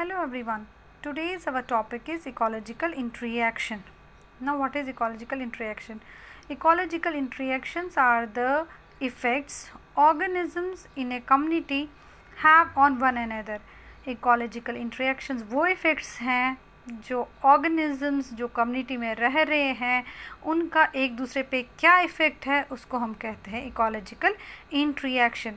Hello everyone. Today's our topic is ecological interaction. Now what is ecological interaction? Ecological interactions are the effects organisms in a community have on one another. Ecological interactions वो effects हैं जो organisms जो community में रह रहे हैं उनका एक दूसरे पे क्या effect है उसको हम कहते हैं ecological interaction.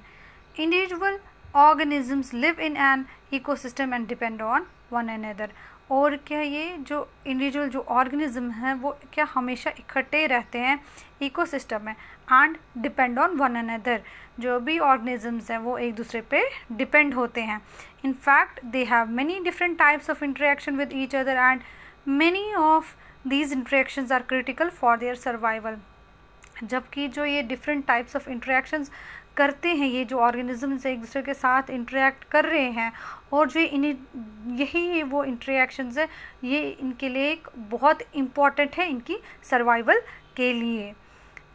Individual organisms live in an ecosystem and depend on one another. और क्या ये जो इंडिविजुअल जो ऑर्गेनिज्म हैं वो क्या हमेशा इकट्ठे रहते हैं इकोसिस्टम में and depend on one another. जो भी ऑर्गेनिजम्स हैं वो एक दूसरे पे डिपेंड होते हैं. In fact they have many different types of interaction with each other and many of these interactions are critical for their survival. जबकि जो ये डिफरेंट टाइप्स ऑफ इंटरेक्शंस करते हैं ये जो ऑर्गेनिजम्स एक दूसरे के साथ इंटरेक्ट कर रहे हैं और जो यही वो इंटरेक्शंस है ये इनके लिए एक बहुत इम्पॉर्टेंट है इनकी सर्वाइवल के लिए.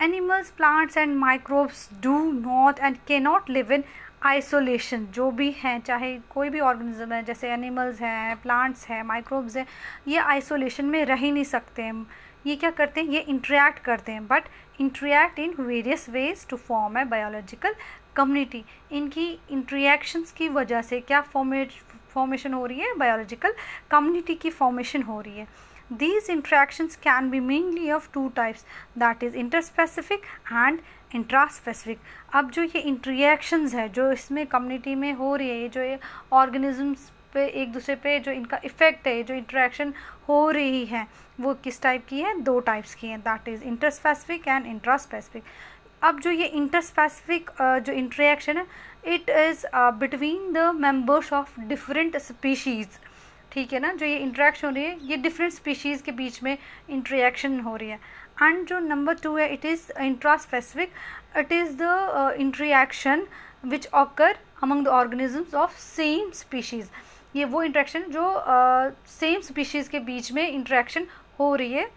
Animals plants and microbes do not and can not live in isolation. जो भी हैं चाहे कोई भी ऑर्गेनिज्म है जैसे एनिमल्स हैं प्लांट्स हैं माइक्रोब्स हैं ये आइसोलेशन में रह ही नहीं सकते हैं. ये क्या करते हैं ये इंटरेक्ट करते हैं but interact in various ways to form a biological community. इनकी इंटरेक्शंस की वजह से क्या फॉर्मेशन हो रही है बायोलॉजिकल कम्युनिटी की फॉर्मेशन हो रही है. These interactions can be mainly of two types, that is interspecific and intraspecific. अब जो ये interactions है जो इसमें कम्युनिटी में हो रही है जो ये ऑर्गेनिजम्स पे एक दूसरे पे जो इनका इफ़ेक्ट है जो इंटरेक्शन हो रही है वो किस टाइप की है दो टाइप्स की है that is interspecific and intraspecific. अब जो ये इंटरस्पेसिफिक जो इंटरेक्शन है it is between the members of different species. ठीक है ना. जो ये इंटरेक्शन हो रही है ये डिफरेंट स्पीशीज़ के बीच में इंटरेक्शन हो रही है. एंड जो नंबर 2 है it is intraspecific. It is the interaction which occur among the organisms of same species. ये वो इंटरेक्शन जो सेम स्पीशीज़ के बीच में इंटरेक्शन हो रही है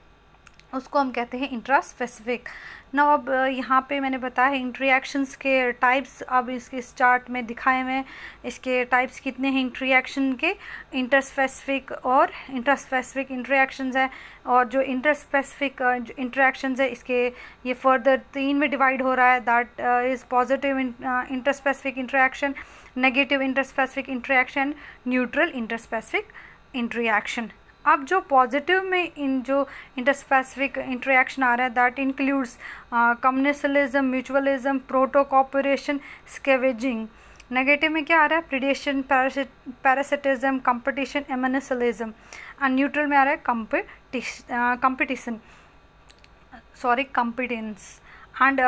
उसको हम कहते हैं इंट्रास्पेसिफिक. ना अब यहाँ पे मैंने बताया है इंटरेक्शंस के टाइप्स. अब इसके चार्ट में दिखाए हुए इसके टाइप्स कितने हैं इंटरेक्शन के. इंटरस्पेसिफिक और इंट्रास्पेसिफिक इंटरेक्शंस है और जो इंटरस्पेसिफिक इंटरेक्शंस है इसके ये फर्दर 3 में डिवाइड हो रहा है that is positive interspecific interaction, negative interspecific interaction, neutral interspecific interaction. अब जो पॉजिटिव में इन जो इंटरस्पेसिफिक इंटरेक्शन आ रहा है that includes commensalism, mutualism, proto cooperation, scavenging. Negative में क्या आ रहा है predation, parasitism, competition, amensalism. And neutral में आ रहा है कंपिटेंस. एंड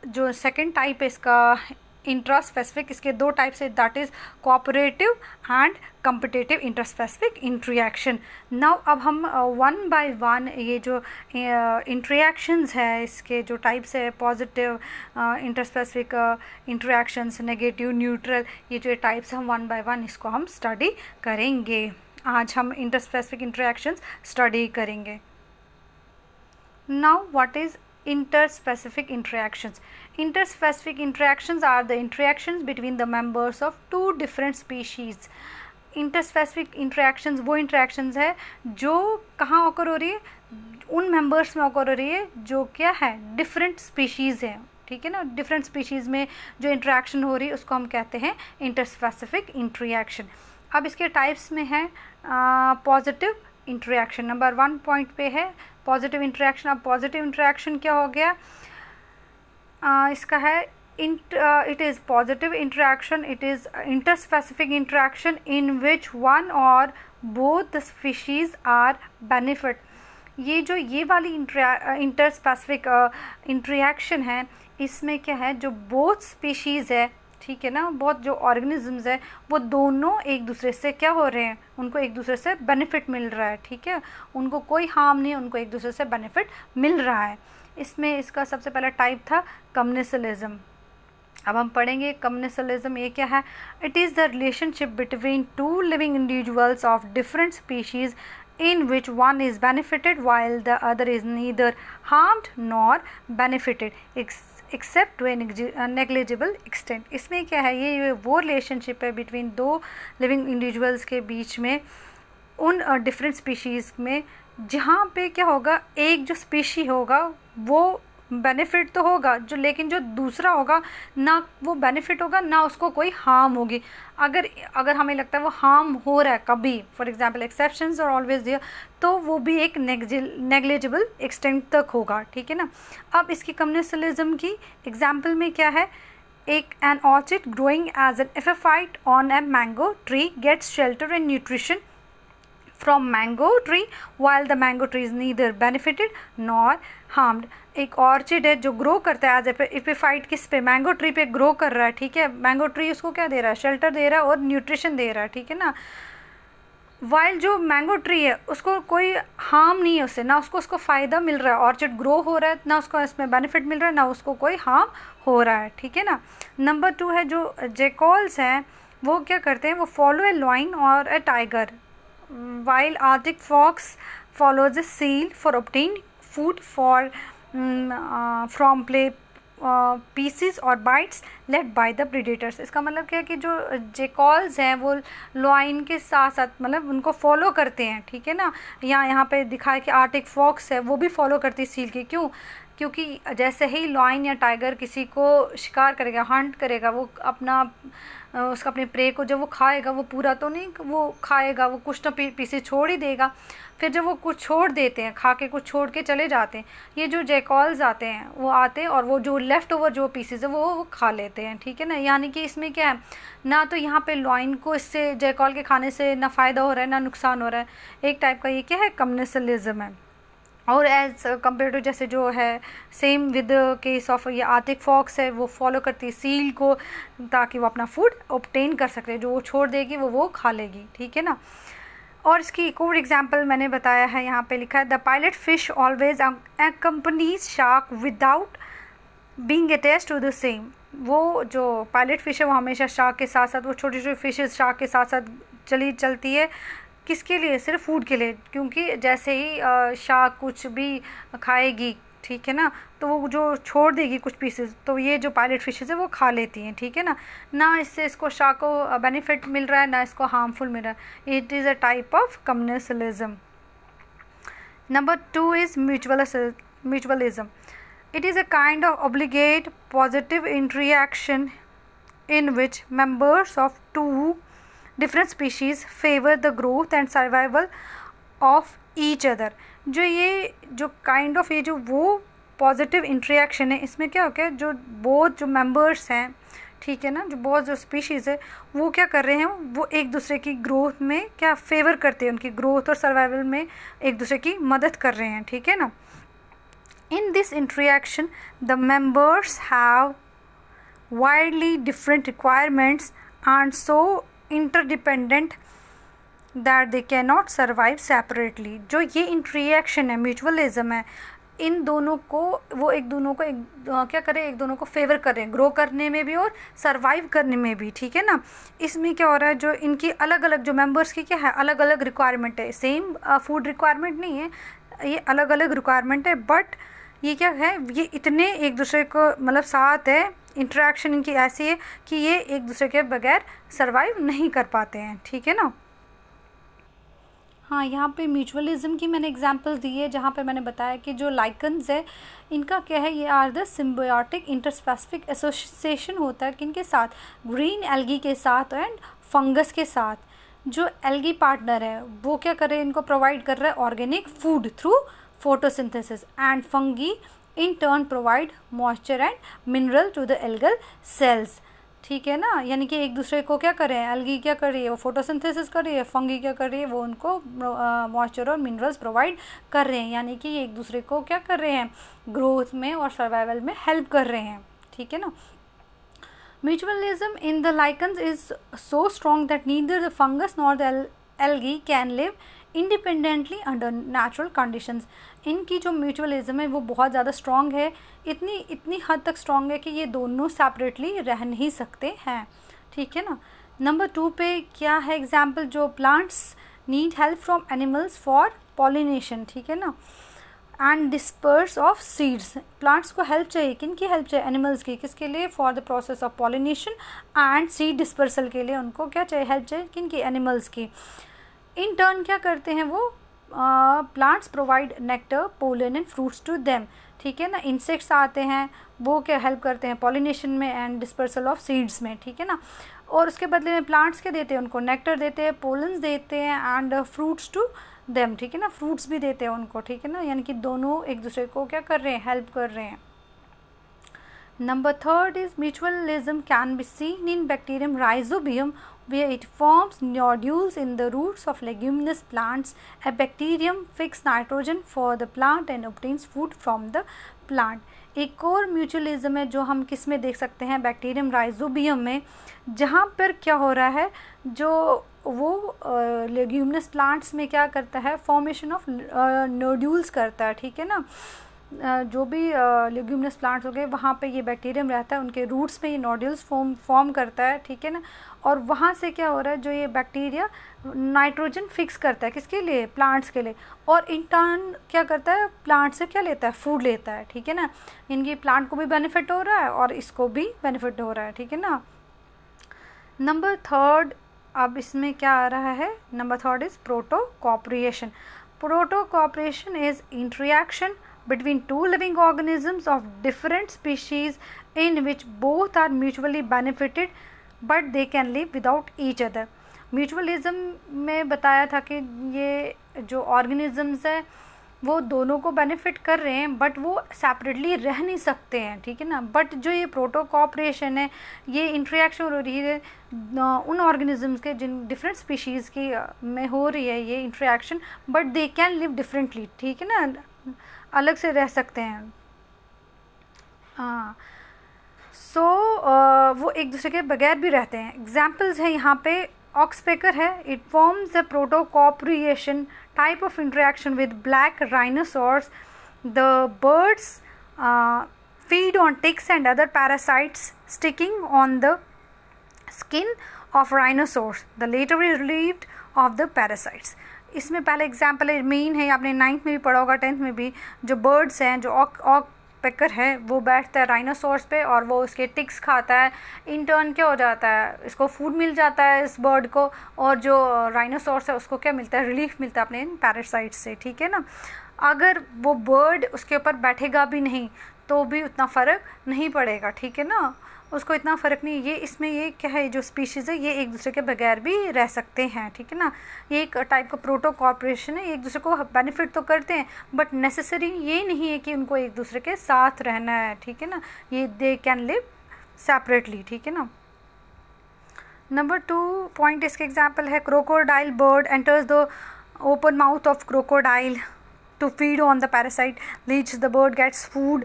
जो सेकेंड टाइप है इसका इंट्रास्पेसिफिक इसके दो टाइप्स है that is cooperative and competitive interspecific interaction. Now अब हम वन बाय वन ये जो इंटरेक्शंस है इसके जो टाइप्स है positive interspecific interactions, negative, neutral, ये जो टाइप्स हैं वन बाय वन इसको हम स्टडी करेंगे. आज हम इंटरस्पेसिफिक इंटरेक्शंस स्टडी करेंगे. Now what is interspecific interactions. Interspecific interactions are the interactions between the members of two different species. Interspecific interactions वो interactions है जो कहाँ occur हो रही है उन members में occur हो रही है जो क्या है different species है. ठीक है ना. different species में जो interaction हो रही है उसको हम कहते हैं interspecific interaction. अब इसके types में है positive इंटरेक्शन. नंबर 1 पॉइंट पे है पॉजिटिव इंटरेक्शन. अब पॉजिटिव इंटरेक्शन क्या हो गया इसका है it is positive interaction. It is interspecific interaction in which one और both the species are benefit. ये वाली इंटरस्पेसिफिक इंटरेक्शन है इसमें क्या है जो बोथ स्पीशीज़ है ठीक है ना बहुत जो ऑर्गेनिजम्स है वो दोनों एक दूसरे से क्या हो रहे हैं उनको एक दूसरे से बेनिफिट मिल रहा है. ठीक है. उनको कोई हार्म नहीं उनको एक दूसरे से बेनिफिट मिल रहा है. इसमें इसका सबसे पहला टाइप था कम्युनिसलिज्म. अब हम पढ़ेंगे कम्युनिसलिज्म ये क्या है. It is the relationship between two living individuals of different species in which one is benefited while the other is neither harmed nor benefited. Except to a negligible extent. इसमें क्या है, ये वो रिलेशनशिप है बिटवीन दो living individuals के बीच में उन डिफरेंट स्पीशीज़ में, जहाँ पे क्या होगा, एक जो स्पीशी होगा वो बेनिफिट तो होगा जो, लेकिन जो दूसरा होगा ना वो बेनिफिट होगा ना उसको कोई हार्म होगी। अगर हमें लगता है वो हार्म हो रहा है कभी, for example exceptions are always there, तो वो भी एक नेग्लिजिबल एक्सटेंट तक होगा, ठीक है ना। अब इसकी कम्युनिसलिज्म की एग्जाम्पल में क्या है, एक an orchid growing as an epiphyte on a mango tree gets shelter and nutrition from mango tree while the mango tree is neither benefited nor harmed। एक ऑर्चिड है जो ग्रो करता है एज एपिफाइट, किस पे, मैंगो ट्री पे grow कर रहा है, ठीक है। मैंगो ट्री उसको क्या दे रहा है, शेल्टर दे रहा है और न्यूट्रिशन दे रहा है, ठीक है ना। वाइल जो मैंगो ट्री है उसको कोई हार्म नहीं है उससे, ना उसको फ़ायदा मिल रहा है, ऑर्चिड ग्रो हो रहा है, ना उसको इसमें बेनिफिट मिल रहा है, ना उसको कोई हार्म हो रहा है, ठीक है ना। नंबर 2 है जो जैकॉल्स हैं वो क्या करते हैं, वो फॉलो ए लॉइन और ए tiger, while Arctic fox follows a seal for obtaining food from prey pieces or bites led by the predators। इसका मतलब क्या है कि जो जैकॉल्स हैं वो लॉइन के साथ साथ मतलब उनको फॉलो करते हैं, ठीक है ना। यहाँ पे दिखाया कि आर्टिक फॉक्स है वो भी फॉलो करती है सील के, क्यों, क्योंकि जैसे ही लॉइन या टाइगर किसी को शिकार करेगा, हंट करेगा, वो उसका अपने प्रे को जब वो खाएगा वो पूरा तो नहीं वो खाएगा, वो कुछ तो पीसेस छोड़ ही देगा। फिर जब वो कुछ छोड़ देते हैं, खा के कुछ छोड़ के चले जाते हैं, ये जो जैकॉल्स आते हैं वो आते हैं और वो जो लेफ़्ट ओवर जो पीसेस है वो खा लेते हैं, ठीक है ना। यानी कि इसमें क्या है, ना तो यहाँ पे लॉइन को इससे जैकॉल के खाने से ना फ़ायदा हो रहा है ना नुकसान हो रहा है। एक टाइप का ये क्या है, कम्युनिसलिज्म है। और एज कम्पेयर टू जैसे जो है सेम विद केस ऑफ ये आर्टिक फॉक्स है, वो फॉलो करती है सील को ताकि वो अपना फूड ऑब्टेन कर सके, जो वो छोड़ देगी वो खा लेगी, ठीक है ना। और इसकी एक और एग्जांपल मैंने बताया है, यहाँ पे लिखा है the pilot fish always accompanies shark without being attached to the same. वो जो पायलट फिश है वो हमेशा शार्क के साथ साथ, वो छोटी छोटी फिशेस शार्क के साथ साथ चलती है, किसके लिए, सिर्फ फूड के लिए, क्योंकि जैसे ही शार्क कुछ भी खाएगी, ठीक है ना, तो वो जो छोड़ देगी कुछ पीसेस, तो ये जो पायलट फिशेस है वो खा लेती हैं, ठीक है ना इससे इसको शार्क को बेनिफिट मिल रहा है ना इसको हार्मफुल मिल रहा है। It is a type of commensalism. Number 2 is mutualism. It is a kind of obligate positive interaction in which members of two different species favor the growth and survival of each other। जो kind of ये जो वो positive interaction है, इसमें क्या हो गया, जो बहुत जो मेंबर्स हैं, ठीक है ना, जो बहुत जो स्पीशीज़ है वो क्या कर रहे हैं, वो एक दूसरे की ग्रोथ में क्या फेवर करते हैं, उनकी ग्रोथ और सर्वाइवल में एक दूसरे की मदद कर रहे हैं, ठीक है ना। इन this interaction the members have widely different requirements and so interdependent that they cannot survive separately। जो ये इंटरेक्शन है, म्यूचुअलिज्म है, इन दोनों को वो एक दोनों को क्या करें, एक दोनों को फेवर करें ग्रो करने में भी और सर्वाइव करने में भी, ठीक है ना। इसमें क्या हो रहा है, जो इनकी अलग अलग जो मेंबर्स की क्या है, अलग अलग रिक्वायरमेंट है, सेम फूड रिक्वायरमेंट नहीं है, ये अलग अलग रिक्वायरमेंट है, बट ये क्या है, ये इतने एक दूसरे को मतलब साथ है, इंटरेक्शन इनकी ऐसी है कि ये एक दूसरे के बगैर सर्वाइव नहीं कर पाते हैं, ठीक है ना। हाँ, यहाँ पे म्यूचुअलिज्म की मैंने एग्जांपल दी है, जहाँ पे मैंने बताया कि जो लाइकन्स है इनका क्या है, ये are the symbiotic interspecific association होता है किनके साथ, ग्रीन एल्गी के साथ एंड फंगस के साथ। जो एल्गी पार्टनर है वो क्या कर रहे हैं, इनको प्रोवाइड कर रहा है organic food through photosynthesis and fungi in turn provide moisture and mineral to the algal cells, ठीक है ना। यानी कि एक दूसरे को क्या कर रहे हैं, एल्गी क्या कर रही है, वो फोटोसिंथेसिस कर रही है, फंगी क्या कर रही है, वो उनको मॉइस्चर और मिनरल्स प्रोवाइड कर रहे हैं, यानी कि एक दूसरे को क्या कर रहे हैं, ग्रोथ में और सर्वाइवल में हेल्प कर रहे हैं, ठीक है ना। Mutualism in the lichens is so strong that neither the fungus nor the algae can live independently under natural conditions. इनकी जो म्यूचुअलिज्म है वो बहुत ज़्यादा स्ट्रॉन्ग है, इतनी हद तक स्ट्रॉन्ग है कि ये दोनों सेपरेटली रह नहीं सकते हैं, ठीक है ना। नंबर 2 पे क्या है एग्जाम्पल, जो plants need help from animals for pollination, ठीक है ना। And disperse of seeds. Plants को हेल्प चाहिए, किन की हेल्प चाहिए? एनिमल्स की। किसके लिए? For the process of pollination and seed dispersal के लिए उनको क्या चाहिए? हेल्प चाहिए, किन की? एनिमल्स की। इन टर्न क्या करते हैं वो? Plants provide nectar, pollen and fruits to them, ठीक है ना। इंसेक्ट्स आते हैं, वो क्या हेल्प करते हैं? पॉलिनेशन में एंड डिस्पर्सल ऑफ सीड्स में, ठीक है ना। और उसके बदले में प्लांट्स क्या देते हैं उनको? नेक्टर देते हैं, पोलन्स देते हैं एंड फ्रूट्स टू देम, ठीक है ना। फ्रूट्स भी देते हैं उनको, ठीक है ना। यानी कि दोनों एक दूसरे को क्या कर रहे हैं? हेल्प कर रहे हैं। Number third is mutualism can be seen in bacterium rhizobium, where it forms nodules in the roots of leguminous plants. A bacterium fixes nitrogen for the plant and obtains food from the plant. एक और mutualism है जो हम किस में देख सकते हैं? बैक्टीरियम राइजोबियम में, जहाँ पर क्या हो रहा है, जो वो लेग्यूमिनस प्लांट्स में क्या करता है? फॉर्मेशन ऑफ नोड्यूल्स करता है, ठीक है ना। जो भी लेग्यूमिनस प्लांट्स हो गए वहाँ पे ये बैक्टीरियम रहता है, उनके रूट्स में ये नोड्यूल्स फॉर्म करता है, ठीक है ना। और वहाँ से क्या हो रहा है? जो ये बैक्टीरिया नाइट्रोजन फिक्स करता है, किसके लिए? प्लांट्स के लिए। और इन टर्न क्या करता है? प्लांट से क्या लेता है? फूड लेता है, ठीक है ना। इनकी प्लांट को भी बेनिफिट हो रहा है और इसको भी बेनिफिट हो रहा है, ठीक है ना। नंबर थर्ड, अब इसमें क्या आ रहा है? Number third is proto cooperation. Proto cooperation is interaction between two living organisms of different species in which both are mutually benefited but they can live without each other. Mutualism में बताया था कि ये जो ऑर्गेनिजम्स हैं वो दोनों को बेनिफिट कर रहे हैं बट वो सेपरेटली रह नहीं सकते हैं, ठीक है ना। बट जो ये प्रोटो कॉपरेशन है, ये इंटरेक्शन हो रही है उन ऑर्गेनिजम्स के जिन डिफरेंट स्पीशीज़ की में हो रही है ये interaction, but they can live differently, ठीक है ना, अलग से रह सकते हैं। हाँ, सो वो एक दूसरे के बगैर भी रहते हैं। एग्जाम्पल्स है यहाँ पे, ऑक्सपेकर है, it forms a protocooperation type of interaction with black rhinoceros. The birds feed on ticks and other parasites sticking on the skin of rhinoceros, the latter is relieved of the parasites. इसमें पहले example है, main है, आपने 9th में भी पढ़ा होगा, 10th में भी। जो बर्ड्स हैं, जो ऑक पेकर है, वो बैठता है राइनोसॉर्स पे और वो उसके टिक्स खाता है। इन टर्न क्या हो जाता है? इसको फूड मिल जाता है इस बर्ड को, और जो राइनोसॉर्स है उसको क्या मिलता है? रिलीफ मिलता है अपने इन पैरासाइट्स से, ठीक है ना। अगर वो बर्ड उसके ऊपर बैठेगा भी नहीं तो भी उतना फ़र्क नहीं पड़ेगा, ठीक है ना, उसको इतना फ़र्क नहीं। ये इसमें ये क्या है, जो स्पीशीज़ है ये एक दूसरे के बगैर भी रह सकते हैं, ठीक है ना। ये एक टाइप का प्रोटो कॉपरेशन है, एक दूसरे को बेनिफिट तो करते हैं बट नेसेसरी ये नहीं है कि उनको एक दूसरे के साथ रहना है, ठीक है ना। ये दे कैन लिव सेपरेटली, ठीक है ना। नंबर 2 पॉइंट इसके एग्जाम्पल है, crocodile bird enters the open mouth of crocodile to feed on the parasite leech. The bird gets food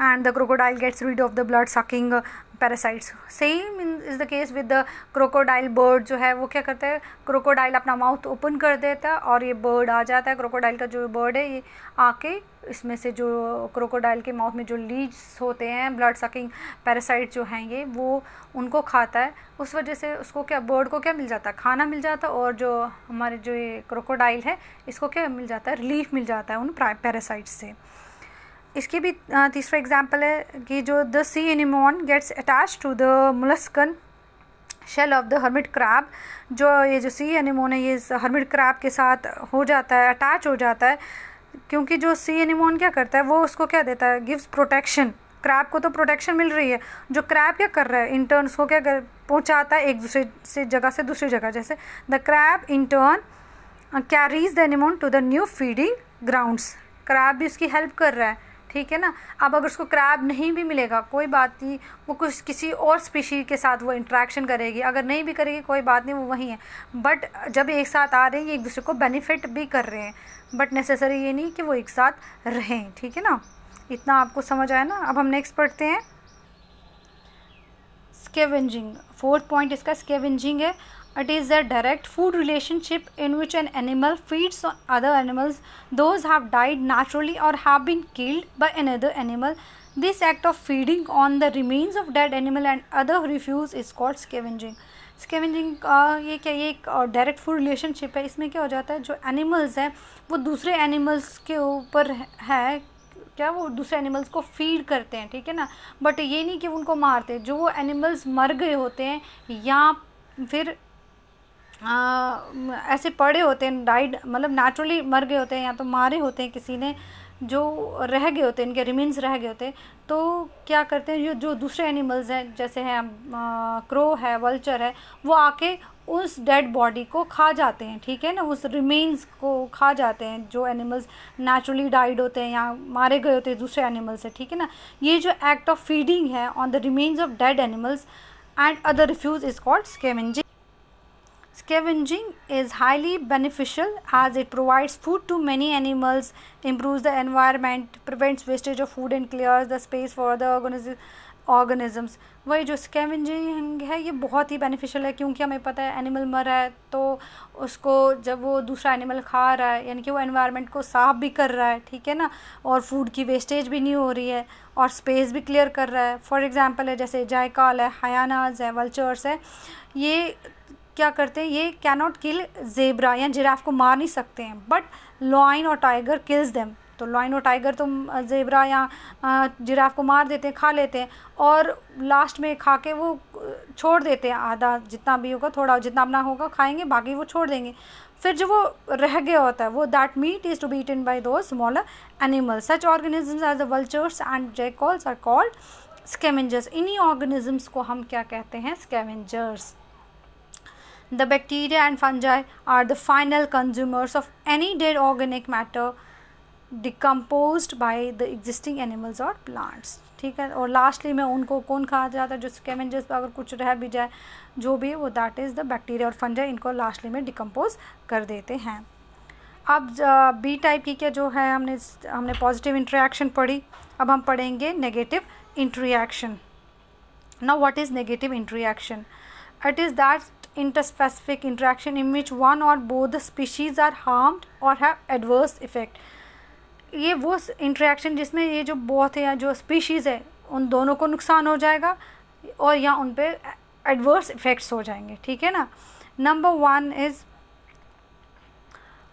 and the crocodile gets rid of the blood sucking parasites. Same is the case with the crocodile bird. जो है वो क्या करता है? Crocodile अपना mouth open कर देता है और ये बर्ड आ जाता है। क्रोकोडाइल का जो बर्ड है ये आके इसमें से जो क्रोकोडाइल के माउथ में जो लीड्स होते हैं, ब्लड सकिंग पैरासाइट जो हैं, ये वो उनको खाता है। उस वजह से उसको क्या, बर्ड को क्या मिल जाता है? खाना मिल जाता है, और जो हमारे जो ये क्रोकोडाइल है इसको क्या मिल जाता है? रिलीफ मिल जाता है उन पैरासाइट्स से। इसकी भी तीसरा एग्जाम्पल है कि जो the sea anemone gets attach to the molluscan shell of the hermit crab. जो ये जो सी एनिमोन है ये हर्मिट क्रैब के साथ हो जाता है, अटैच हो जाता है, क्योंकि जो सी एनिमोन क्या करता है, वो उसको क्या देता है? Gives protection. क्रैब को तो प्रोटेक्शन मिल रही है, जो क्रैब क्या कर रहा है? इन टर्न उसको क्या पहुँचाता है एक दूसरे से जगह से दूसरी जगह। जैसे the crab in turn carries the anemone to the new feeding grounds. Crab भी उसकी हेल्प कर रहा है, ठीक है ना। अब अगर उसको क्रैब नहीं भी मिलेगा कोई बात नहीं, वो कुछ किसी और स्पीशी के साथ वो इंटरेक्शन करेगी, अगर नहीं भी करेगी कोई बात नहीं, वो वहीं है। बट जब एक साथ आ रहे हैं ये एक दूसरे को बेनिफिट भी कर रहे हैं, बट नेसेसरी ये नहीं कि वो एक साथ रहें, ठीक है ना। इतना आपको समझ आया ना। अब हम नेक्स्ट पढ़ते हैं स्केवेंजिंग। 4th पॉइंट इसका स्केवेंजिंग है। It is a direct food relationship in which an animal feeds on other animals. Those have died naturally or have been killed by another animal. This act of feeding on the remains of dead animal and other refuse is called scavenging. Scavenging का ये क्या, ये एक direct food relationship है। इसमें क्या हो जाता है, जो एनिमल्स हैं वो दूसरे एनिमल्स के ऊपर है क्या, वो दूसरे एनिमल्स को फीड करते हैं, ठीक है ना, बट ये नहीं कि उनको मारते। जो वो एनिमल्स मर गए होते हैं या फिर ऐसे पड़े होते हैं, डाइड मतलब नेचुरली मर गए होते हैं, या तो मारे होते हैं किसी ने, जो रह गए होते हैं, इनके रिमेन्स रह गए होते हैं, तो क्या करते हैं, जो दूसरे एनिमल्स हैं, जैसे है क्रो है, वल्चर है, वो आके उस डेड बॉडी को खा जाते हैं, ठीक है ना, उस रिमेन्स को खा जाते हैं, जो एनिमल्स नेचुरली डाइड होते हैं या मारे गए होते हैं दूसरे एनिमल्स से, ठीक है ना। ये जो एक्ट ऑफ फीडिंग है on the remains of dead animals and other refuse is called scavenging. Scavenging is highly beneficial as it provides food to many animals, improves the environment, prevents wastage of food and clears the space for the organisms. वही जो scavenging है ये बहुत ही beneficial है, क्योंकि हमें पता है एनिमल मर रहा है तो उसको जब वो दूसरा एनिमल खा रहा है, यानी कि वो एनवायरनमेंट को साफ भी कर रहा है, ठीक है ना, और फूड की वेस्टेज भी नहीं हो रही है और स्पेस भी क्लियर कर रहा है. फॉर एग्जांपल है जैसे जायकाल है, हायानाज है, वल्चर्स है, ये क्या करते हैं, ये कैनॉट किल जेब्रा या जिराफ को मार नहीं सकते हैं, बट लॉइन और टाइगर किल्स देम. तो लॉइन और टाइगर तो जेब्रा या जिराफ को मार देते हैं, खा लेते हैं, और लास्ट में खा के वो छोड़ देते हैं, आधा जितना भी होगा, थोड़ा जितना अपना होगा खाएंगे, बाकी वो छोड़ देंगे. फिर जो वो रह गया होता है वो that meat is to be eaten by those smaller animals. Such organisms as the vultures and jackals are called scavengers. इन्हीं ऑर्गेनिजम्स को हम क्या कहते हैं, scavengers. The bacteria and fungi are the final consumers of any dead organic matter decomposed by the existing animals or plants. ठीक है, और lastly में उनको कौन कहा जाता है, जो स्कैवेंजर्स पर अगर कुछ रह भी जाए जो भी वो दैट इज़ द बैक्टीरिया और फंजाई, इनको लास्टली में डिकम्पोज कर देते हैं. अब बी टाइप की क्या जो है, हमने पॉजिटिव इंटरेक्शन पढ़ी, अब हम पढ़ेंगे negative interaction. Now what is negative interaction? It is that interspecific interaction in which one or both the species are harmed or have adverse effect. ये वो इंटरेक्शन जिसमें ये जो बोथ है या जो स्पीशीज़ है उन दोनों को नुकसान हो जाएगा और या उन पे एडवर्स इफ़ेक्ट्स हो जाएंगे, ठीक है ना. नंबर 1 इज़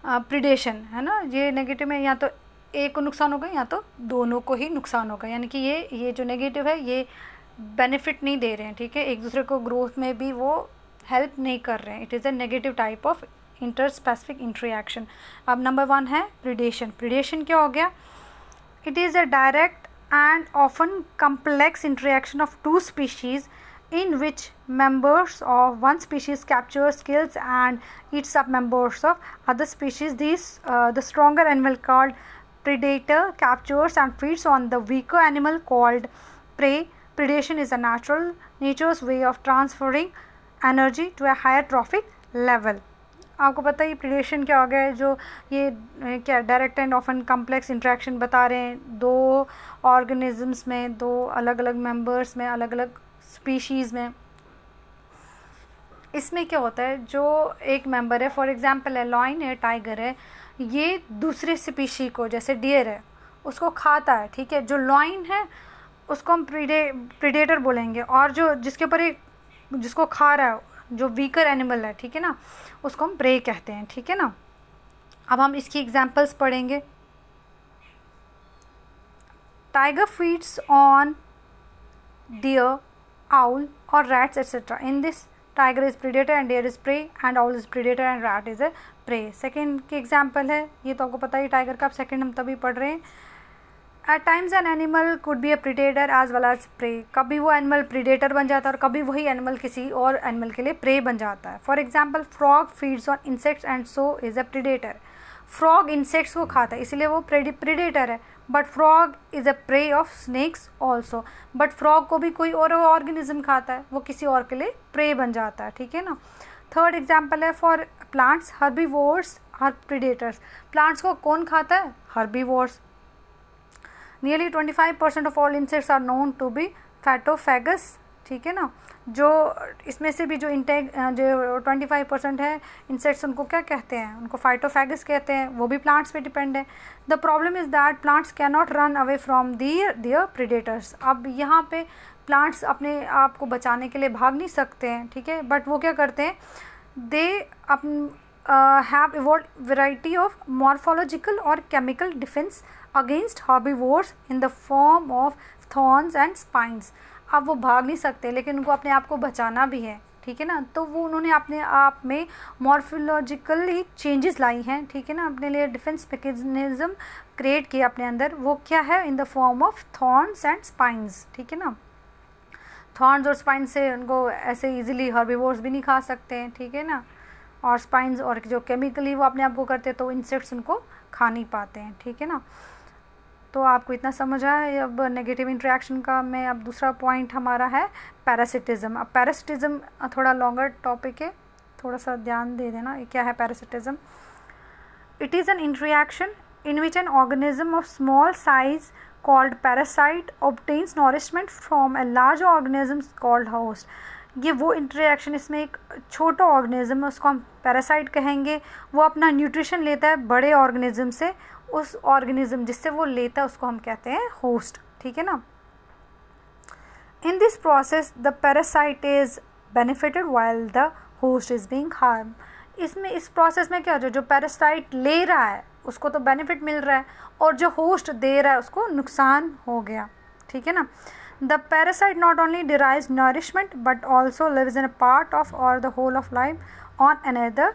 प्रिडेशन, है ना. ये नेगेटिव में या तो एक को नुकसान होगा या तो दोनों को ही नुकसान होगा, यानी कि ये जो नेगेटिव है ये बेनिफिट नहीं दे रहे हैं, ठीक है, एक दूसरे को ग्रोथ में भी वो हेल्प नहीं कर रहे हैं. It is a negative type of interspecific interaction. अब नंबर 1 है प्रिडेशन. प्रिडेशन क्या हो गया? It is a direct and often complex interaction of two species in which members of one species captures, kills and eats up members of other species. The stronger animal called predator captures and feeds on the weaker animal called prey. Predation is a nature's way of transferring energy to a higher trophic level. आपको पता है ये predation क्या हो गया है, जो ये क्या direct and often complex interaction बता रहे हैं दो ऑर्गेनिजम्स में, दो अलग अलग मेंबर्स में, अलग अलग स्पीशीज़ में. इसमें क्या होता है, जो एक मेंबर है, फॉर एग्जांपल है लॉइन है, टाइगर है, ये दूसरे स्पीशी को जैसे डियर है उसको खाता है, ठीक है. जो लॉइन है उसको हम प्रीडेटर बोलेंगे, और जो जिसके ऊपर एक जिसको खा रहा है जो वीकर एनिमल है, ठीक है ना, उसको हम प्रे कहते हैं, ठीक है ना. अब हम इसकी एग्जांपल्स पढ़ेंगे. Tiger feeds on deer, owl or rats etc. In this, tiger is predator and deer is prey and owl is predator and rat is a prey. Second की एग्जाम्पल है, ये तो आपको पता ही टाइगर का, अब सेकेंड हम तभी पढ़ रहे हैं. At times an animal could be a predator as well as prey. कभी वो एनिमल प्रीडेटर बन जाता है और कभी वही एनिमल किसी और एनिमल के लिए प्रे बन जाता है. For example frog feeds on insects and so is a predator. Frog insects को खाता है इसलिए वो प्रीडेटर है, but frog is a pray of snakes also. But frog को भी कोई और ऑर्गेनिज्म खाता है, वो किसी और के लिए प्रे बन जाता है, ठीक है ना. थर्ड एग्जाम्पल है for plants, herbivores are predators. Plants को कौन खाता है? Herbivores. Nearly 25% of all insects are known to be phytophagous ठीक है ना। जो इसमें से भी जो इंटेक जो 25% है इंसेक्ट्स, उनको क्या कहते हैं, उनको फाइटोफैगस कहते हैं, वो भी प्लांट्स पे डिपेंड है। The problem is that plants can not run away from their predators. अब यहाँ पे प्लांट्स अपने आप को बचाने के लिए भाग नहीं सकते हैं, ठीक है, बट वो क्या करते हैं, दे have evolved variety of morphological or chemical defense against herbivores in the form of thorns and spines। अब वो भाग नहीं सकते लेकिन उनको अपने आप को बचाना भी है, ठीक है ना। तो वो उन्होंने अपने आप में मॉर्फोलॉजिकली चेंजेस लाई हैं, ठीक है ना, अपने लिए डिफेंस मैकेनिज्म क्रिएट किया अपने अंदर। वो क्या है, in the form of thorns and spines, ठीक है ना। थॉर्न्स और स्पाइंस से उनको ऐसे इजीली हर्बीवोर्स भी नहीं खा सकते हैं, ठीक है ना। और स्पाइंस और जो केमिकली वो अपने आप को करते हैं तो इंसेक्ट्स उनको खा नहीं पाते हैं, ठीक है ना। तो आपको इतना समझ आया। अब नेगेटिव इंटरेक्शन का मैं अब दूसरा पॉइंट हमारा है पैरासिटिज्म। अब पैरासिटिज्म थोड़ा लॉन्गर टॉपिक है, थोड़ा सा ध्यान दे देना। ये क्या है parasitism? It is an interaction in which an organism of small size called parasite obtains nourishment from a large organism called host. ये वो इंटरेक्शन, इसमें एक छोटा ऑर्गेनिज्म है उसको हम पैरासाइट कहेंगे, वो अपना न्यूट्रिशन लेता है बड़े ऑर्गेनिज्म से, उस ऑर्गेनिज्म जिससे वो लेता है उसको हम कहते हैं होस्ट, ठीक है ना। In this process the parasite is benefited while the host is being harm. इसमें इस प्रोसेस में क्या हो, जो पैरासाइट ले रहा है उसको तो बेनिफिट मिल रहा है और जो होस्ट दे रहा है उसको नुकसान हो गया, ठीक है ना। The parasite not only derives nourishment but also lives in a part of or the whole of life on another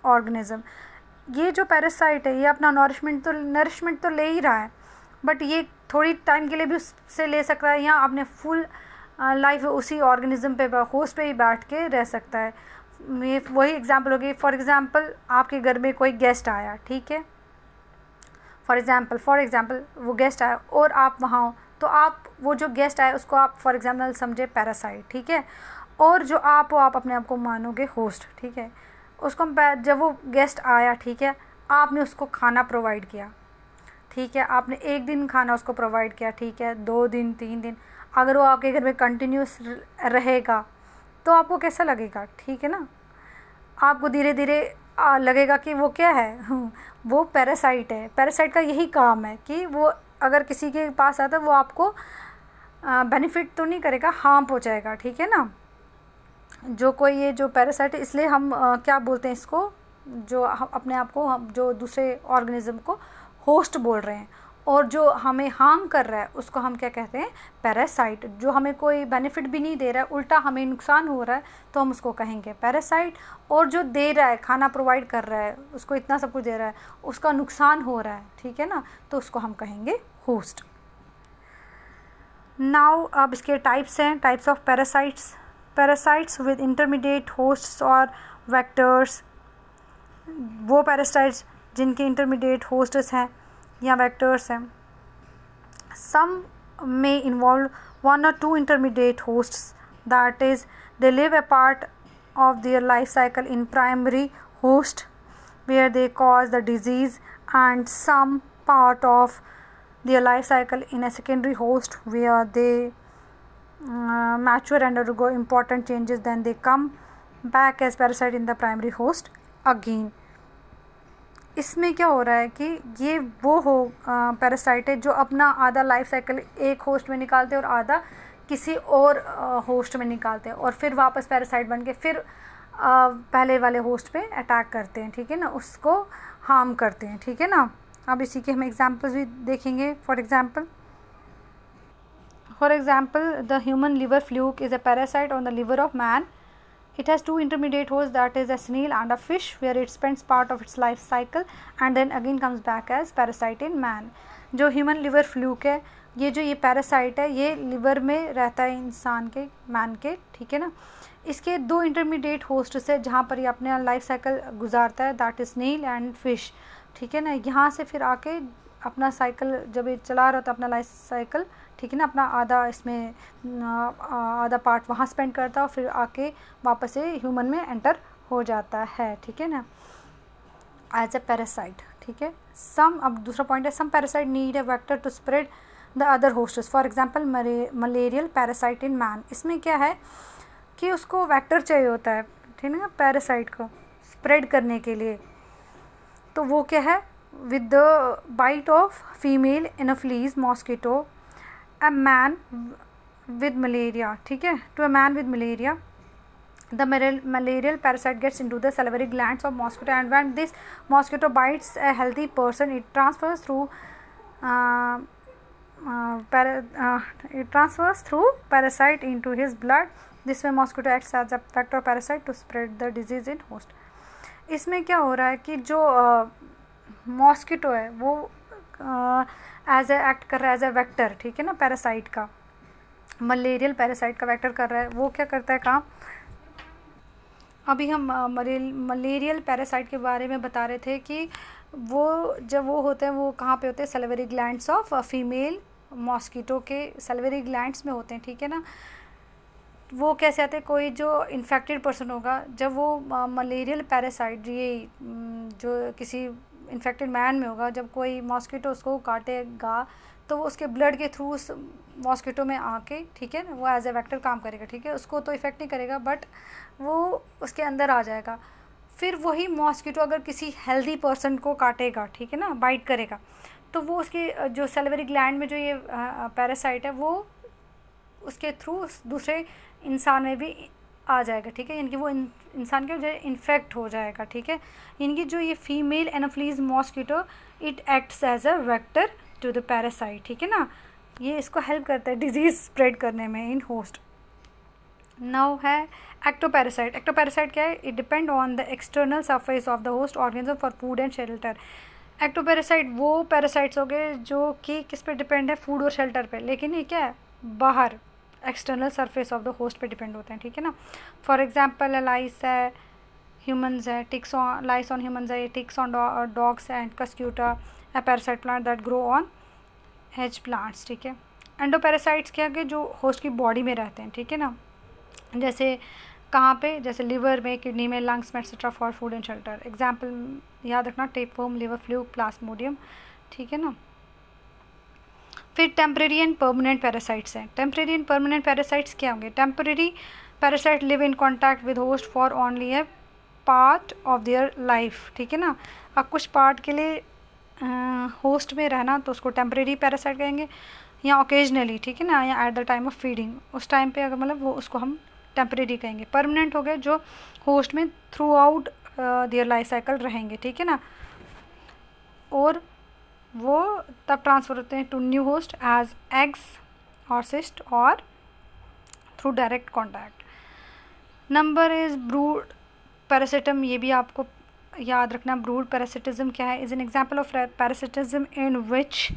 organism। ये जो पैरासाइट है ये अपना नरिशमेंट तो ले ही रहा है, बट ये थोड़ी टाइम के लिए भी उससे ले सकता है या अपने फुल लाइफ उसी ऑर्गेनिज्म पे, होस्ट पे ही बैठ के रह सकता है। ये वही एग्जांपल हो गई। फॉर एग्जांपल आपके घर में कोई गेस्ट आया, ठीक है, फॉर एग्जांपल वो गेस्ट आया और आप वहाँ हो, तो आप वो जो गेस्ट आए उसको आप फॉर एग्जांपल समझे पैरासाइट, ठीक है, और जो आप हो आप अपने आप को मानोगे होस्ट, ठीक है। उसको जब वो गेस्ट आया, ठीक है, आपने उसको खाना प्रोवाइड किया, ठीक है, आपने एक दिन खाना उसको प्रोवाइड किया, ठीक है, 2 दिन 3 दिन, अगर वो आपके घर में कंटिन्यूस रहेगा तो आपको कैसा लगेगा, ठीक है ना। आपको धीरे धीरे लगेगा कि वो क्या है वो पैरासाइट है। पैरासाइट का यही काम है कि वो अगर किसी के पास आता है वो आपको बेनिफिट तो नहीं करेगा, हार्म पहुंचाएगा, ठीक है ना। जो कोई ये जो पैरासाइट है, इसलिए हम क्या बोलते हैं इसको, जो हम अपने आप को, हम जो दूसरे ऑर्गेनिज्म को होस्ट बोल रहे हैं और जो हमें हार्म कर रहा है उसको हम क्या कहते हैं, पैरासाइट। जो हमें कोई बेनिफिट भी नहीं दे रहा है, उल्टा हमें नुकसान हो रहा है, तो हम उसको कहेंगे पैरासाइट। और जो दे रहा है, खाना प्रोवाइड कर रहा है, उसको इतना सब कुछ दे रहा है, उसका नुकसान हो रहा है, ठीक है ना, तो उसको हम कहेंगे होस्ट। नाउ अब इसके टाइप्स हैं, types of parasites. Parasites with intermediate hosts और वेक्टर्स, वो पैरासाइट्स जिनके इंटरमीडिएट होस्ट्स हैं या वेक्टर्स हैं। सम may involve 1 or 2 intermediate hosts, that is they live a part of their life cycle in primary host where they cause the disease, and some part of their life cycle in a secondary host where they mature and undergo important changes, then they come back as parasite in the primary host again। इसमें क्या हो रहा है कि ये वो हो parasite है जो अपना आधा लाइफ साइकिल एक होस्ट में निकालते हैं और आधा किसी और होस्ट में निकालते हैं और फिर वापस पैरासाइट बन के फिर पहले वाले होस्ट पे अटैक करते हैं, ठीक है ना, उसको हार्म करते हैं, ठीक है ना। अब इसी के हम एग्जांपल्स भी देखेंगे। For example the human liver fluke is a parasite on the liver of man. It has 2 intermediate hosts, that is a snail and a fish, where it spends part of its life cycle and then again comes back as parasite in man। जो human liver fluke है, ये parasite है, ये liver में रहता है इंसान के, मैन के, ठीक है ना। इसके 2 इंटरमीडिएट होस्ट है जहाँ पर ये अपने लाइफ साइकिल गुजारता है, that is snail and fish, ठीक है ना। यहाँ से फिर आके अपना साइकिल जब ये चला रहा था अपना लाइफ साइकिल, ठीक है ना, अपना आधा इसमें आधा पार्ट वहाँ स्पेंड करता है और फिर आके वापस से ह्यूमन में एंटर हो जाता है, ठीक है ना, एज ए पैरासाइट, ठीक है। अब दूसरा पॉइंट है, some parasite need a vector to spread the other hosts. For example malarial parasite in man, इसमें क्या है कि उसको वेक्टर चाहिए होता है, ठीक है ना, पैरासाइट को स्प्रेड करने के लिए। तो वो क्या है, with the bite of female anopheles mosquito a man with malaria, ठीक है, to a man with malaria, the malarial parasite gets into the salivary glands of mosquito, and when this mosquito bites a healthy person, it transfers through parasite into his blood. This way mosquito acts as a vector parasite to spread the disease in host. इसमें क्या हो रहा है कि जो mosquito है वो as a act कर रहा है एज ए वेक्टर, ठीक है ना, पैरासाइट का, मलेरियल पैरासाइट का वेक्टर कर रहा है। वो क्या करता है काम, अभी हम मलेरियल पैरासाइट के बारे में बता रहे थे कि वो जब वो होते हैं वो कहाँ पे होते हैं, salivary glands of female mosquito के सलिवरी ग्लैंड्स में होते हैं, ठीक है ना। वो कैसे आते हैं, कोई जो इन्फेक्टेड पर्सन होगा, जब वो मलेरियल पैरासाइट ये जो किसी इन्फेक्टेड मैन में होगा, जब कोई मॉस्किटो उसको काटेगा तो वो उसके ब्लड के थ्रू उस मॉस्किटो में आके, ठीक है ना, वो एज ए वेक्टर काम करेगा, ठीक है, उसको तो इफ़ेक्ट नहीं करेगा बट वो उसके अंदर आ जाएगा। फिर वही मॉस्किटो अगर किसी हेल्दी पर्सन को काटेगा, ठीक है ना, बाइट करेगा, तो वो उसके जो सलिवरी ग्लैंड में जो ये पैरासाइट है वो उसके थ्रू दूसरे इंसान में भी आ जाएगा, ठीक है, इनकी वो इंसान के वजह इन्फेक्ट हो जाएगा, ठीक है। इनकी जो ये female anopheles mosquito it acts as a vector to the parasite, ठीक है ना, ये इसको हेल्प करता है डिजीज़ स्प्रेड करने में इन होस्ट। नाउ है एक्टोपैरासाइट। एक्टोपैरासाइट क्या है, it depend on the external surface of the host organism for food and shelter. Ectoparasite वो पैरासाइट्स हो गए जो कि किस पे डिपेंड है, फूड और शेल्टर पे, लेकिन ये क्या है, बाहर external surface of the host पे डिपेंड होते हैं, ठीक है ना। फॉर एग्जांपल लाइस है, ह्यूमंस है, ticks on lice on humans है, ticks on dogs and cuscuta a parasite plant that grow on hedge plants, ठीक है। एंडोपैरासाइट्स क्या है, कि जो होस्ट की बॉडी में रहते हैं, ठीक है ना, जैसे कहाँ पे, जैसे लिवर में, किडनी में, लंग्स में etcetera for food and shelter. Example याद रखना, टेपवर्म, लिवर फ्लू, प्लाज्मोडियम, ठीक है ना। फिर टेम्परेरी एंड परमानेंट पैरासाइट्स हैं। टेम्परेरी एंड परमानेंट पैरासाइट्स क्या होंगे, temporary parasite live in contact with host for only A part of their life, ठीक है ना। अब कुछ पार्ट के लिए होस्ट में रहना तो उसको टेम्परेरी पैरासाइट कहेंगे, या ओकेजनली, ठीक है ना, या at the time of feeding, उस टाइम पे अगर मतलब वो उसको हम टेम्परेरी कहेंगे। परमानेंट हो गए जो होस्ट में through out their life cycle रहेंगे, ठीक है ना, और वो तब ट्रांसफ़र होते हैं to new host as eggs और सिस्ट और through direct contact. Number is brood parasitism, ये भी आपको याद रखना। ब्रूड पैरासिटिज्म क्या है, is an example of parasitism in which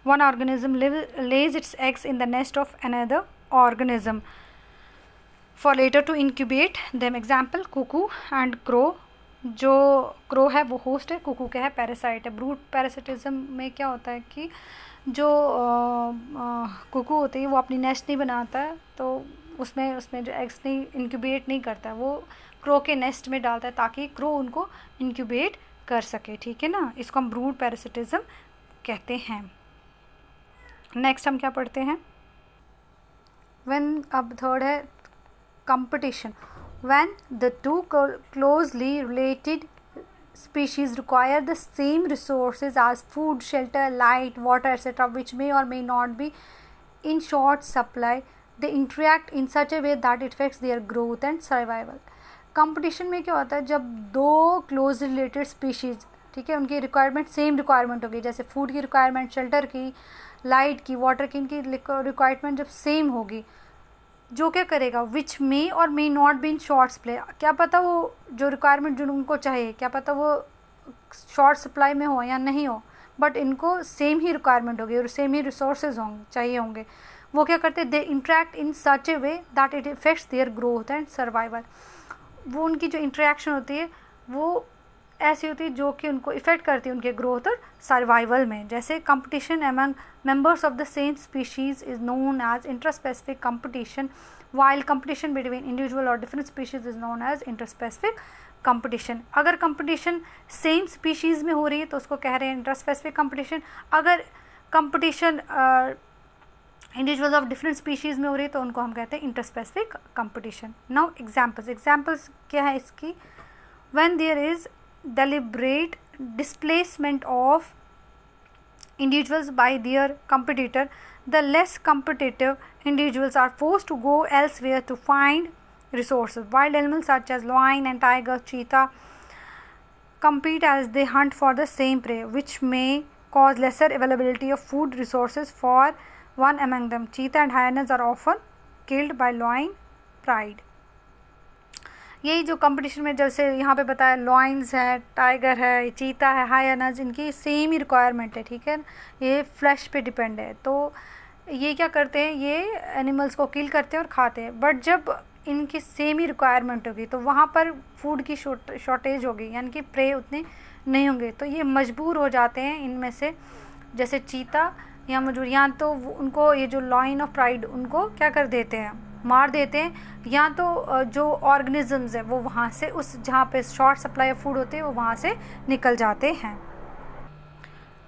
one organism lays its eggs in the nest of another organism for later to incubate them. Example cuckoo and crow। जो crow है वो होस्ट है, कुकू क्या है, parasite है। Brood parasitism में क्या होता है कि जो कुकू होती है वो अपनी नेस्ट नहीं बनाता है, तो उसमें जो एग्स नहीं इंक्यूबेट नहीं करता है, वो क्रो के नेस्ट में डालता है ताकि क्रो उनको इंक्यूबेट कर सके, ठीक है ना। इसको हम ब्रूड पैरासिटिज्म कहते हैं। नेक्स्ट हम क्या पढ़ते हैं, अब थर्ड है competition. When the two closely related species require the same resources as food, shelter, light, water, etc., which may or may not be in short supply, they interact in such a way that it affects their growth and survival. Competition में क्या होता है, जब दो close related species, ठीक है, उनकी requirement same requirement होगी, जैसे फूड की रिक्वायरमेंट, शेल्टर की, लाइट की, वाटर की, इनकी रिक्वायरमेंट जब सेम होगी, जो क्या करेगा, विच मे और may not be in short supply, क्या पता वो जो रिक्वायरमेंट जो उनको चाहिए, क्या पता वो शॉर्ट सप्लाई में हो या नहीं हो, बट इनको सेम ही रिक्वायरमेंट होगी और सेम ही रिसोर्सेज चाहिए होंगे। वो क्या करते हैं, they interact in such A way that it effects their growth and survival. वो उनकी जो इंटरेक्शन होती है वो ऐसी होती है जो कि उनको इफ़ेक्ट करती है उनके ग्रोथ और सर्वाइवल में। जैसे competition among members of the same species is known as interspecific competition, while competition between individual और different species is known as interspecific competition. अगर कंपटीशन सेम स्पीशीज़ में हो रही है तो उसको कह रहे हैं इंटरस्पेसिफिक कंपटीशन। अगर competition individuals of different species में हो रही है तो उनको हम कहते हैं इंटरस्पेसिफिक कंपटीशन। नाउ एग्जाम्पल्स क्या है इसकी, when there is deliberate displacement of individuals by their competitor, the less competitive individuals are forced to go elsewhere to find resources. Wild animals such as lion and tiger, cheetah compete as they hunt for the same prey, which may cause lesser availability of food resources for one among them. Cheetah and hyenas are often killed by lion pride. यही जो competition में जैसे यहाँ पे बताया लॉइन्स है, tiger है, चीता है, हायनाज, इनकी सेम ही रिक्वायरमेंट है, ठीक है, ये फ्लैश पे डिपेंड है। तो ये क्या करते हैं, ये एनिमल्स को किल करते हैं और खाते हैं, बट जब इनकी सेम ही रिक्वायरमेंट होगी तो वहाँ पर फूड की शॉर्टेज होगी, यानी कि प्रे उतने नहीं होंगे, तो ये मजबूर हो जाते हैं इनमें से, जैसे चीता या मजबूर, या तो उनको ये जो लॉइन ऑफ प्राइड उनको क्या कर देते हैं, मार देते हैं, या तो जो ऑर्गेनिजम्स हैं वो वहाँ से उस जहाँ पे शॉर्ट सप्लाई ऑफ फूड होते हैं वो वहाँ से निकल जाते हैं।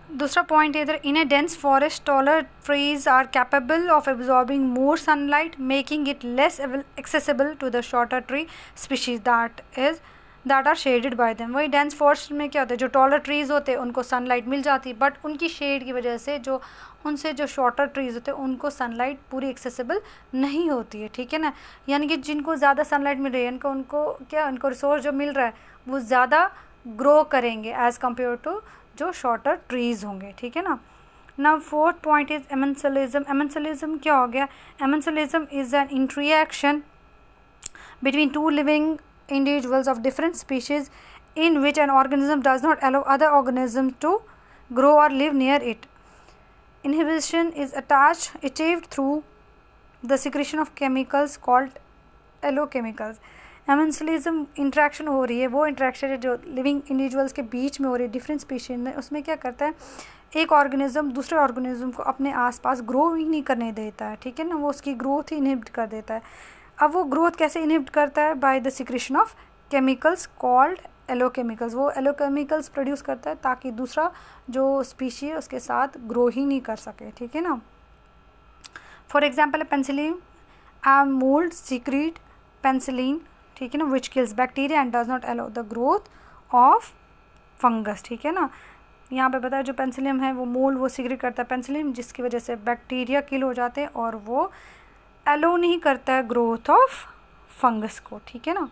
दूसरा पॉइंट है इधर, in a dense forest taller trees are capable of absorbing more sunlight making it less accessible to the shorter tree species that are shaded by them. वही डेंस फॉरेस्ट में क्या होता है, जो टॉलर ट्रीज़ होते हैं उनको सनलाइट मिल जाती है, बट उनकी शेड की वजह से जो उनसे जो शॉर्टर ट्रीज़ होते हैं उनको सनलाइट पूरी एक्सेसिबल नहीं होती है, ठीक है ना, यानी कि जिनको ज़्यादा सनलाइट मिल रही है उनको क्या, उनको रिसोर्स जो मिल रहा है वो ज़्यादा ग्रो करेंगे एज़ कम्पेयर टू जो शॉर्टर ट्रीज़ होंगे, ठीक है ना। Now fourth point is amensalism. Amensalism क्या हो गया, amensalism is an interaction between two living individuals of different species in which an organism does not allow other organisms to grow or live near it. Inhibition is achieved through the secretion of chemicals called allochemicals. Amensalism interaction हो रही है, वो interaction है जो living individuals के बीच में हो रही है डिफरेंट स्पीशीज में, उसमें क्या करता है, एक ऑर्गेनिज्म दूसरे ऑर्गेनिज्म को अपने आसपास ग्रो ही नहीं करने देता है, ठीक है ना, वो उसकी ग्रोथ ही इनहिबिट कर देता है। अब वो ग्रोथ कैसे इनहिबिट करता है, by the secretion of chemicals called allelochemicals. वो एलोकेमिकल्स प्रोड्यूस करता है ताकि दूसरा जो स्पीशी है उसके साथ ग्रो ही नहीं कर सके, ठीक है ना। For example penicillin mould secret penicillin, ठीक है ना, विच kills bacteria and does not allow the growth of fungus, ठीक है ना। यहाँ पे बताया जो पेंसिलियम है वो मोल्ड वो सीक्रेट करता है पेंसिलिन, जिसकी वजह से बैक्टीरिया किल हो जाते हैं और वो अलो नहीं करता है ग्रोथ ऑफ फंगस को, ठीक है ना।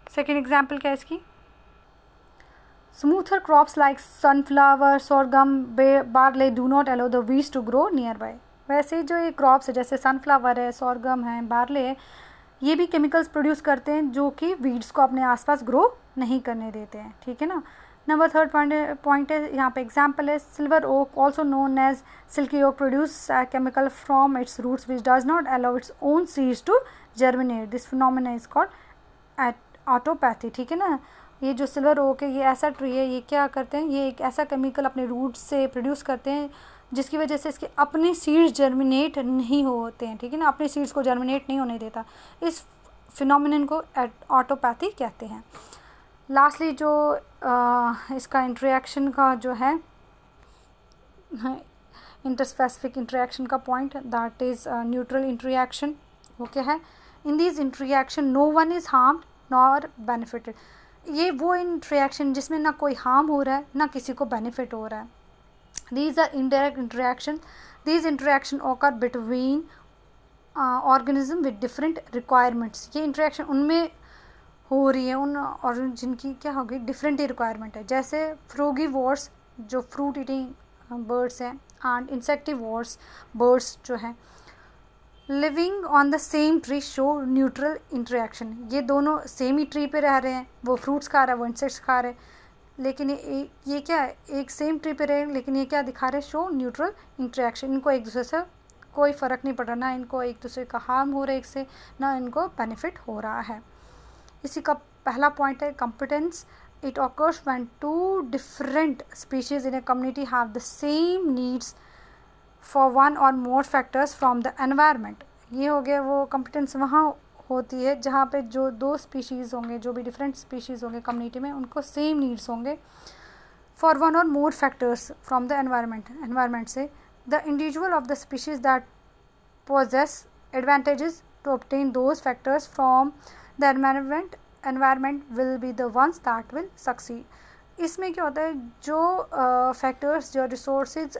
सेकेंड एग्जाम्पल क्या है इसकी, smother crops like sunflower, sorghum, barley do not allow the weeds to grow nearby. वैसे जो ये क्रॉप्स है जैसे सनफ्लावर है, सोरगम है, बार्ले है, ये भी केमिकल्स प्रोड्यूस करते हैं जो कि वीड्स को अपने आसपास ग्रो नहीं करने देते हैं, ठीक है ना। नंबर थर्ड पॉइंट है यहाँ पे एग्जाम्पल है, silver oak also known as silky oak produce chemical from its roots which does not allow its own seeds to germinate, this phenomena is called autopathy, ठीक है ना। ये जो सिल्वर ओक है ये ऐसा ट्री है, ये क्या करते हैं, ये एक ऐसा केमिकल अपने रूट्स से प्रोड्यूस करते हैं जिसकी वजह से इसके अपने सीड्स जर्मिनेट नहीं होते हैं, ठीक है ना, अपने सीड्स को जर्मिनेट नहीं होने देता, इस फिनोमेनन को ऑटोपैथी कहते हैं। लास्टली जो इसका इंटरेक्शन का जो है इंटरस्पेसिफिक इंटरेक्शन का point, that is neutral interaction. वो क्या है, in this interaction no one is harmed nor benefited. ये वो इंटरेक्शन जिसमें ना कोई हार्म हो रहा है ना किसी को बेनिफिट हो रहा है। These are indirect interaction. These interaction occur between organism with different requirements. ये interaction उनमें हो रही है उन और जिनकी क्या होगी डिफरेंट ही रिक्वायरमेंट है, जैसे फ्रूगीवोर्स जो फ्रूट ईटिंग बर्ड्स हैं एंड इंसेक्टिवोर्स बर्ड्स जो हैं living on the same tree show neutral interaction. ये दोनों सेम ही ट्री पे रह रहे हैं, वो फ्रूट्स खा रहा है वो इंसेक्ट्स खा रहे हैं, लेकिन ये क्या है, एक सेम ट्री पे रहे लेकिन ये क्या दिखा रहे हैं, शो न्यूट्रल इंटरेक्शन। इनको एक दूसरे से कोई फ़र्क नहीं पड़ रहा, ना इनको एक दूसरे का हार्म हो रहा है एक से, ना इनको बेनिफिट हो रहा है। इसी का पहला पॉइंट है competence. It occurs when two different species in a community have the same needs for one और more factors from the environment. ये हो गया वो कंपिटेंस वहाँ होती है जहाँ पे जो दो स्पीशीज़ होंगे, जो भी डिफरेंट स्पीशीज़ होंगे कम्युनिटी में, उनको सेम नीड्स होंगे फॉर वन और more factors from the environment से the individual of the species that possess advantages to obtain those factors from the environment will be the ones that will succeed. इसमें क्या होता है, जो factors, जो resources,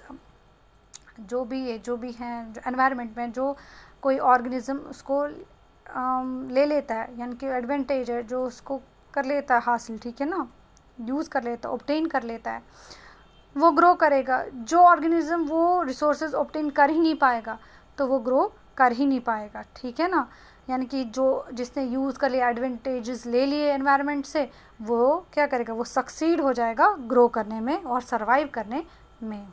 जो भी हैं, जो एनवायरनमेंट में जो कोई ऑर्गेनिज्म उसको ले लेता है, यानी कि एडवांटेज है जो उसको कर लेता है हासिल, ठीक है ना, यूज़ कर लेता है, ऑब्टेन कर लेता है, वो ग्रो करेगा. जो ऑर्गेनिज्म वो रिसोर्सेज ऑब्टेन कर ही नहीं पाएगा तो वो ग्रो कर ही नहीं पाएगा, ठीक है ना. यानी कि जो जिसने यूज़ कर लिया, एडवांटेजेस ले लिए एनवायरनमेंट से, वो क्या करेगा, वो सक्सीड हो जाएगा ग्रो करने में और सरवाइव करने में.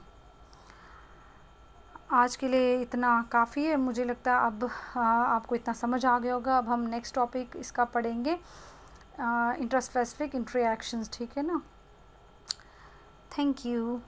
आज के लिए इतना काफ़ी है, मुझे लगता है अब आपको इतना समझ आ गया होगा. अब हम नेक्स्ट टॉपिक इसका पढ़ेंगे, इंटरस्पेसिफिक इंटरैक्शंस, ठीक है ना. Thank you.